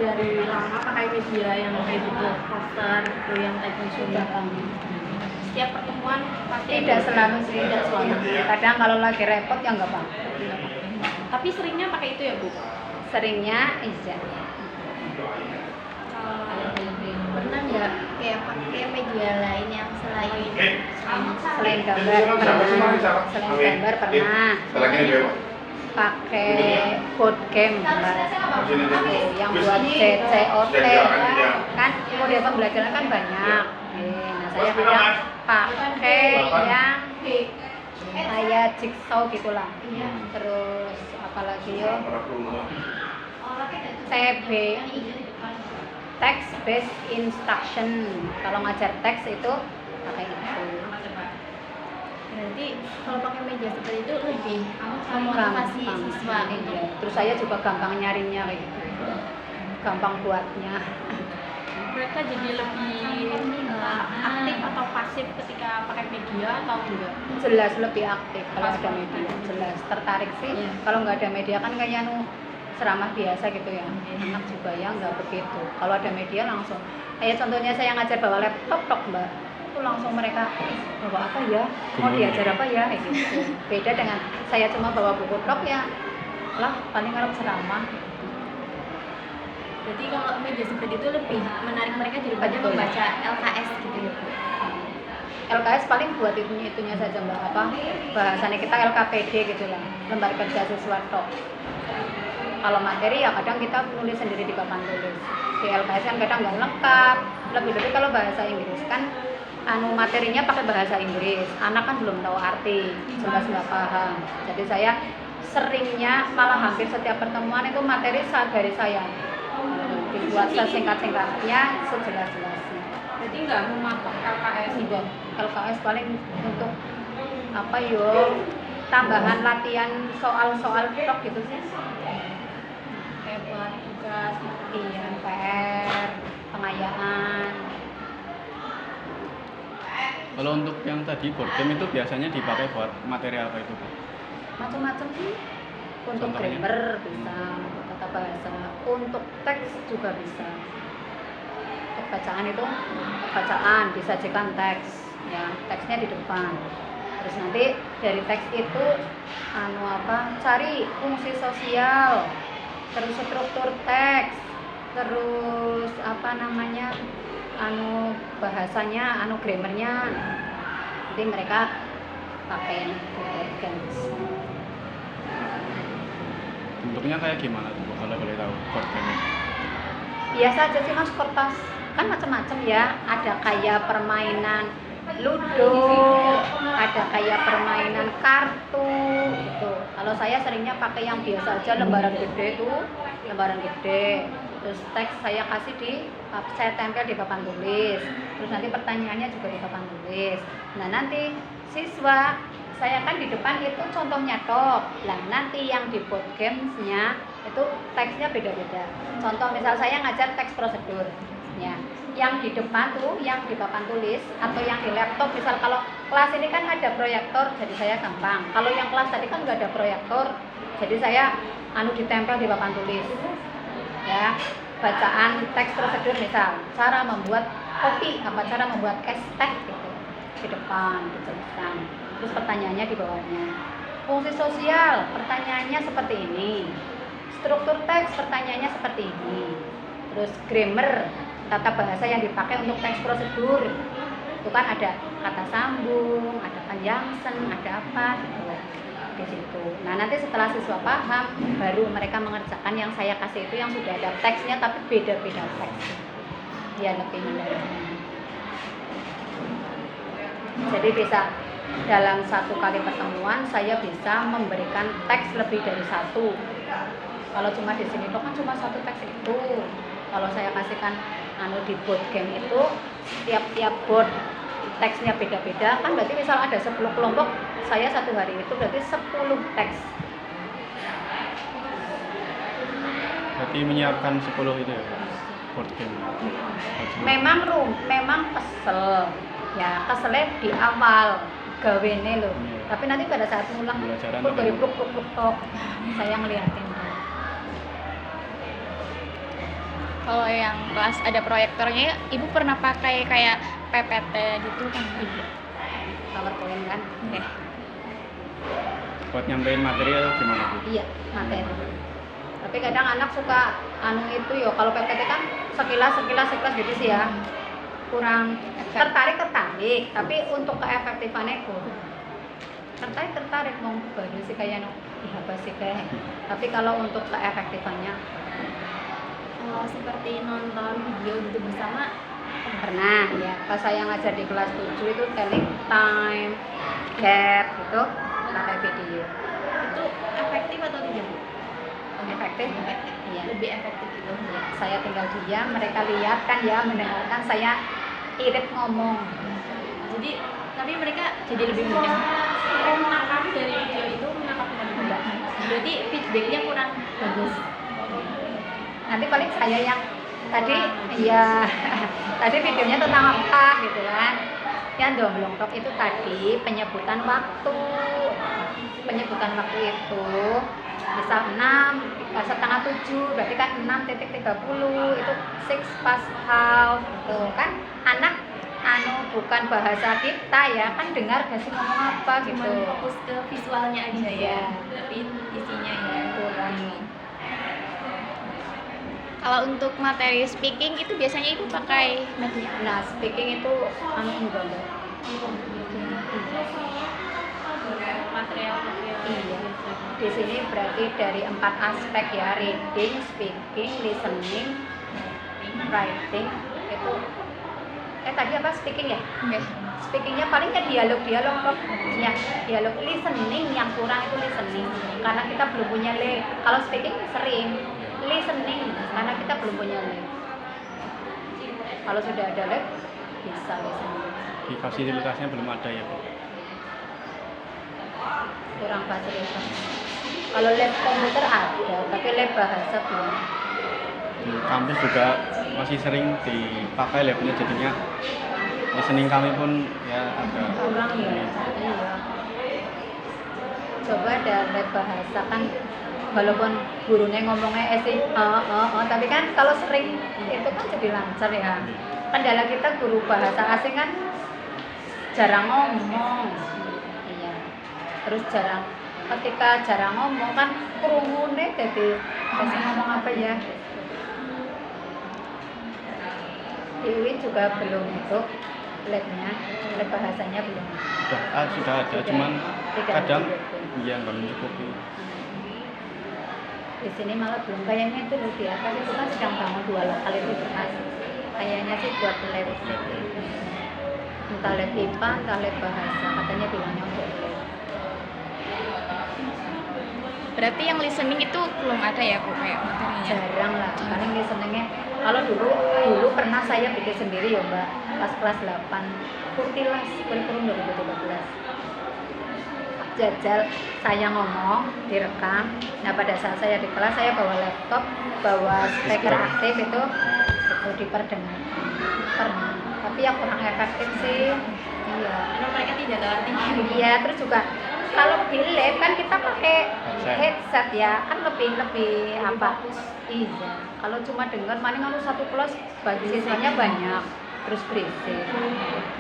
dari lama pakai media yang kayak gitu, poster, gitu, yang teknis juga. Setiap pertemuan pasti Tidak selalu sih, tidak selalu. Kadang kalau lagi repot ya nggak apa. Tapi seringnya pakai itu ya Bu? Seringnya iya. Pernah nggak kayak pakai media lain yang Selain gambar pernah. Pakai board game yang buat CCOT kan model pembelajaran kan banyak. Nah saya kadang pakai yang kayak jigsaw gitulah. Terus apalagi yo TBI, text based instruction. Kalau ngajar teks itu pakai itu. Berarti kalau pakai media seperti itu lebih memotivasi siswa. Iya. Terus saya juga gampang nyarinya kayak gitu. Gampang buatnya. Mereka jadi lebih aktif atau pasif ketika pakai media atau enggak? Jelas lebih aktif kalau ada media. Jelas tertarik sih. Kalau nggak ada media kan kayak ceramah biasa gitu ya. Enak juga ya nggak begitu. Kalau ada media langsung. Kayak contohnya saya ngajar bawa laptop tok Mbak. Itu langsung mereka bawa apa ya? Mau diajar apa ya? Kayak gitu. Beda dengan saya cuma bawa buku tok ya. Lah paling kalau ceramah. Berarti kalau media seperti itu lebih menarik mereka daripada membaca LKS gitu ya Bu? LKS paling buat itunya saja Mbak, apa bahasanya kita LKPD gitu lah, lembar kerja siswa tok. Kalau materi ya kadang kita nulis sendiri di papan tulis. Di LKS kan kadang nggak lengkap, lebih-lebih kalau bahasa Inggris kan materinya pakai bahasa Inggris, anak kan belum tahu arti, jelas nggak paham. Jadi saya seringnya malah hampir setiap pertemuan itu materi dari saya dibuat sesingkat-singkatnya, sejelas-jelasnya. Berarti nggak mematok LKS itu? LKS paling untuk apa yo tambahan latihan soal-soal tok gitu sih. Kayak buat tugas, Iya, PR, pengayaan. Kalau untuk yang tadi board game itu biasanya dipakai buat materi apa itu Pak? Macam-macam sih. Untuk Contohnya? grammar bisa, untuk tata bahasa, untuk teks juga bisa. Untuk bacaan itu bacaan disajikan teks, ya teksnya di depan. Terus nanti dari teks itu cari fungsi sosial, terus struktur teks, terus bahasanya, grammarnya. Jadi mereka pakai board games. Bentuknya kayak gimana tuh Bu, kalau boleh tahu board game? Biasa aja sih Mas, kertas kan macam-macam ya, ada kayak permainan ludo, ada kayak permainan kartu gitu. Kalau saya seringnya pakai yang biasa aja, lembaran gede tuh, lembaran gede. Terus teks saya kasih saya tempel di papan tulis. Terus nanti pertanyaannya juga di papan tulis. Nah nanti siswa saya kan di depan itu contohnya tok. Nah nanti yang di board gamesnya itu teksnya beda-beda. Contoh misal saya ngajar teks prosedur, ya. Yang di depan tuh, yang di papan tulis atau yang di laptop. Misal kalau kelas ini kan ada proyektor, jadi saya gampang. Kalau yang kelas tadi kan nggak ada proyektor, jadi saya ditempel di papan tulis. Ya, bacaan teks prosedur misal, cara membuat kopi, cara membuat es teh gitu di depan dijelaskan. Terus pertanyaannya di bawahnya. Fungsi sosial, pertanyaannya seperti ini. Struktur teks, pertanyaannya seperti ini. Terus grammar, tata bahasa yang dipakai untuk teks prosedur. Itu kan ada kata sambung, ada conjunction, ada apa gitu di situ. Nah, nanti setelah siswa paham, baru mereka mengerjakan yang saya kasih itu yang sudah ada teksnya tapi beda-beda teks. Ya lebih menarik. Jadi bisa dalam satu kali pertemuan saya bisa memberikan teks lebih dari satu. Kalau cuma di sini kan cuma satu teks itu. Kalau saya kasihkan di board game itu tiap board teksnya beda-beda, kan berarti misal ada 10 kelompok, saya satu hari itu berarti 10 teks. Berarti menyiapkan 10 itu ya board game. Memang kesel. Ya, keselnya di awal gawene loh. Iya. Tapi nanti pada saat ngulang Pembelajaran kok dari lebih- pluk saya ngeliatin. Kalau yang kelas ada proyektornya, ibu pernah pakai kayak PPT gitu kan? PowerPoint kan. Oke. Buat nyampein materi atau gimana Bu? Iya, materi. Tapi kadang anak suka itu yo, kalau PPT kan sekilas gitu sih ya. Kurang tertarik, tapi untuk keefektifannya tertarik mau baru sih kayak apa sih kayak. Tapi kalau untuk keefektifannya Kalau seperti nonton video gitu bersama, pernah ya. Pas saya ngajar di kelas 7 itu telling time, chat gitu, pakai video. itu efektif atau tidak, Bu? Efektif. Iya. Lebih efektif gitu. Ya, saya tinggal diam, mereka lihat kan ya, mendengarkan, saya irit ngomong. Jadi, tapi mereka jadi lebih mudah. Mereka menangkap dari video itu menangkap dengan mudah. Berarti feedbacknya kurang bagus. Nanti paling saya yang tadi ya tadi videonya tentang apa gitu kan. Yang domblongtok itu tadi penyebutan waktu itu misal 6, setengah 7 berarti kan 6.30 itu 6 past half gitu kan. Anak bukan bahasa kita ya kan, dengar gak sih ngomong apa gitu. Cuman fokus ke visualnya aja Iya. ya, tapi isinya ya Kurang. Kalau untuk materi speaking itu biasanya ibu pakai media. Nah, speaking itu enggak Mbak. Material. Iya. Di sini berarti dari 4 aspek ya, reading, speaking, listening, writing itu. Tadi apa speaking ya? Oke. Speakingnya paling kan dialog kok. Ya, dialog. Listening yang kurang itu listening. Karena kita belum punya kalau speaking sering. Listening karena kita belum punya kalau sudah ada bisa listening. Di fasilitasnya belum ada ya Bu? Kurang fasilitas. Kalau lab komputer ada, tapi lab bahasa belum. Di kampus juga masih sering dipakai labnya, jadinya listening kami pun ya agak Kurang ya. Iya. Coba ada lab bahasa kan, walaupun gurunya ngomongnya tapi kan kalau sering itu kan jadi lancar ya. Kendala kita guru bahasa asing kan jarang ngomong. Iya. Terus ketika jarang ngomong kan kerumune jadi kasih ngomong apa ya. Di UIN juga belum untuk labnya, lab bahasanya belum. sudah ada, cuman Tidak kadang mencukupi. iya nggak mencukupi. Di sini malah belum, kayaknya itu loh di atas itu kan sedang bangun 2 lokal itu bekas. Kayaknya sih buat lab, entah lab IPA, entah lab bahasa, katanya bilangnya untuk lab. Berarti yang listening itu belum ada ya Bu kayak materinya? Jarang lah, paling listeningnya. Kalau dulu pernah saya bikin sendiri ya Mbak, pas kelas 8 Kurtilas, kurikulum 2013. Jajal saya ngomong, direkam. Nah pada saat saya di kelas saya bawa laptop, bawa speaker aktif itu diperdengarkan. Pernah, tapi yang kurang efektif sih. Iya. Karena mereka tidak tahu artinya. Iya, terus juga kalau di lab kan kita pakai headset ya, kan lebih apa? Fokus. Iya. Kalau cuma dengar, maning kalau satu kelas bagi siswanya banyak, terus berisik.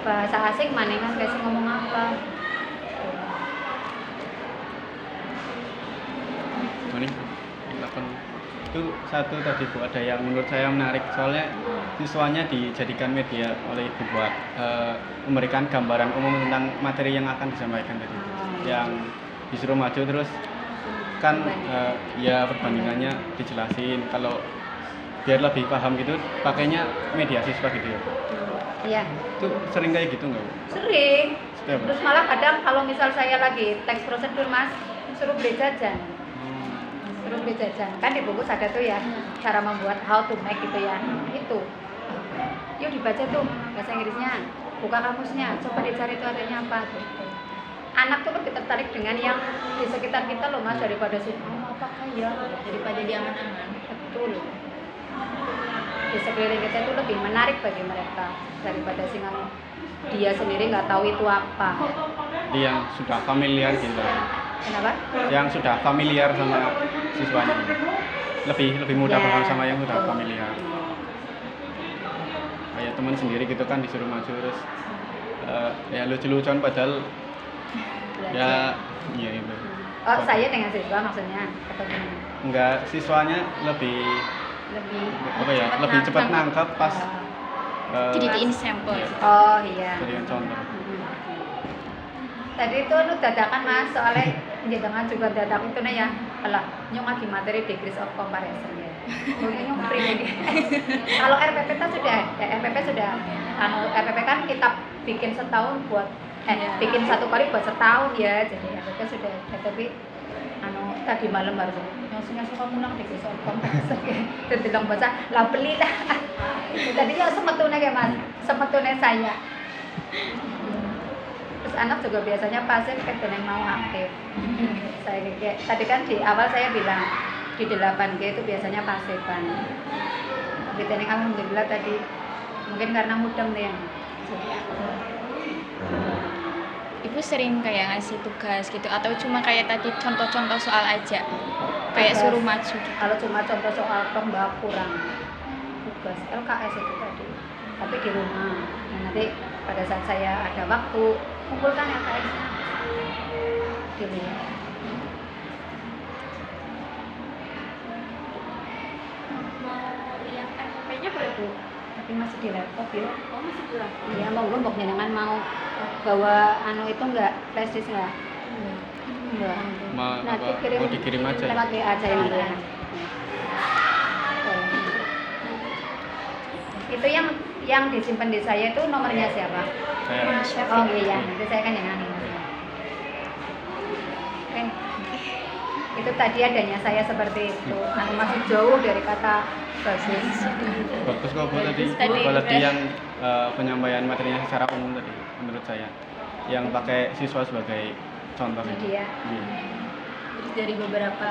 Bahasa asing maningan kasih ngomong apa? Ini itu satu tadi Bu, ada yang menurut saya menarik, soalnya siswanya dijadikan media oleh Ibu buat memberikan gambaran umum tentang materi yang akan disampaikan tadi. Yang disuruh maju terus kan ya perbandingannya dijelasin, kalau biar lebih paham gitu pakainya media siswa gitu ya. Iya. Itu sering kayak gitu nggak Bu? Sering. Setiap Terus malah kadang kalau misal saya lagi teks prosedur Mas, suruh beli jajan. Suruh beli jajan. Kan di buku ada tuh ya, cara membuat how to make gitu ya. Itu. Yuk dibaca tuh bahasa Inggrisnya. Buka kamusnya, coba dicari tuh adanya apa gitu. Anak tuh lebih tertarik dengan yang di sekitar kita loh Mas, daripada sih apakah ya, Daripada di aman-aman. betul. Di sekeliling kita itu lebih menarik bagi mereka daripada singan dia sendiri nggak tahu itu apa. Yang sudah familiar gitu. Kenapa? Yang sudah familiar sama siswanya. Lebih mudah Ya, paham sama yang sudah betul. familiar. kayak teman sendiri gitu kan disuruh maju terus ya lucu-lucuan padahal ya iya itu. Oh, saya dengan siswa maksudnya atau gimana? Enggak, siswanya lebih Lebih apa ya, lebih cepat nangkep pas Jadiin sampel. iya, Oh iya. jadikan contoh. Tadi itu lu dadakan Mas, soalnya jenengan juga dadak itu nih ya. Alah, nyong lagi materi degrees of comparison ya. Mungkin nyong free. Kalau RPP kan sudah, ya RPP sudah. Kalau RPP kan kita bikin setahun buat bikin satu kali buat setahun ya. Jadi RPP sudah ada, tapi tadi malam baru nyong suka mulang degrees of comparison ya. Terus bilang baca, lah beli lah. Tadinya semetune ya Mas, semetune saya. Terus anak juga biasanya pasif kan yang mau aktif. Saya kayak tadi kan di awal saya bilang di 8G itu biasanya pasifan. Tapi tadi alhamdulillah tadi mungkin karena mudeng nih yang Ibu sering kayak ngasih tugas gitu atau cuma kayak tadi contoh-contoh soal aja? Kayak suruh maju gitu. kalau cuma contoh soal mbak kurang tugas LKS itu tadi, tapi di rumah. Nah, nanti pada saat saya ada waktu kumpulkan LKS-nya dilihat. Yang RPP-nya boleh Bu? Tapi masih di laptop ya. Oh masih kurang. Iya, mau jenengan mau bawa itu enggak, flash disk enggak? Enggak. Mau dikirim aja ya? Lewat WA aja yang nanti ya. Oh. Itu yang disimpan di saya itu nomornya siapa? Saya Oh iya, nanti saya kan yang ini. Oke. Itu tadi adanya saya seperti itu. Masih jauh dari kata bagus. bagus kok Bu tadi. Bagus tadi, Apalagi Bres. yang penyampaian materinya secara umum tadi menurut saya. Yang pakai siswa sebagai contoh gitu. Iya. Iya. Terus dari beberapa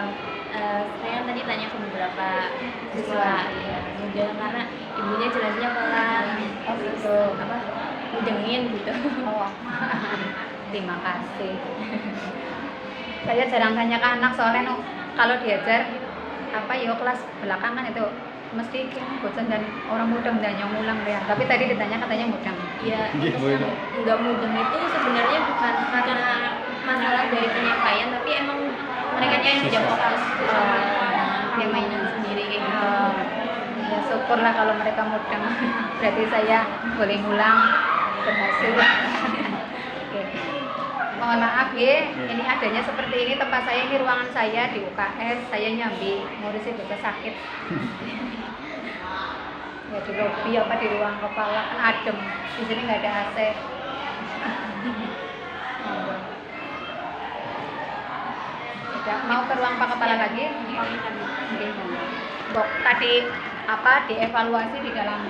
saya tadi tanya ke beberapa siswa ya mudah karena ibunya jelasnya pelan Oh terus gitu. apa mudengin gitu. Oh, terima kasih. Saya jarang tanya ke anak soalnya kalau diajar apa ya kelas belakangan itu mesti bosan dan orang mudeng dan yang ngulang deh. Tapi tadi ditanya katanya mudeng. Ya Iya, untuk Bu, yang nggak mudeng itu sebenarnya bukan karena masalah dari penyampaian tapi emang mereka yang tidak Siswa. fokus sama dia mainan sendiri kayak gitu. Ya syukurlah kalau mereka mudeng. Berarti saya boleh ngulang berhasil. Oke. Mohon maaf ya, ini adanya seperti ini tempat saya, ini ruangan saya di UKS, saya nyambi ngurusin bocah sakit. Ya di lobi apa di ruang kepala kan adem, di sini nggak ada AC. Tidak mau ke ruang pak kepala lagi? Oke. Tadi apa dievaluasi di dalam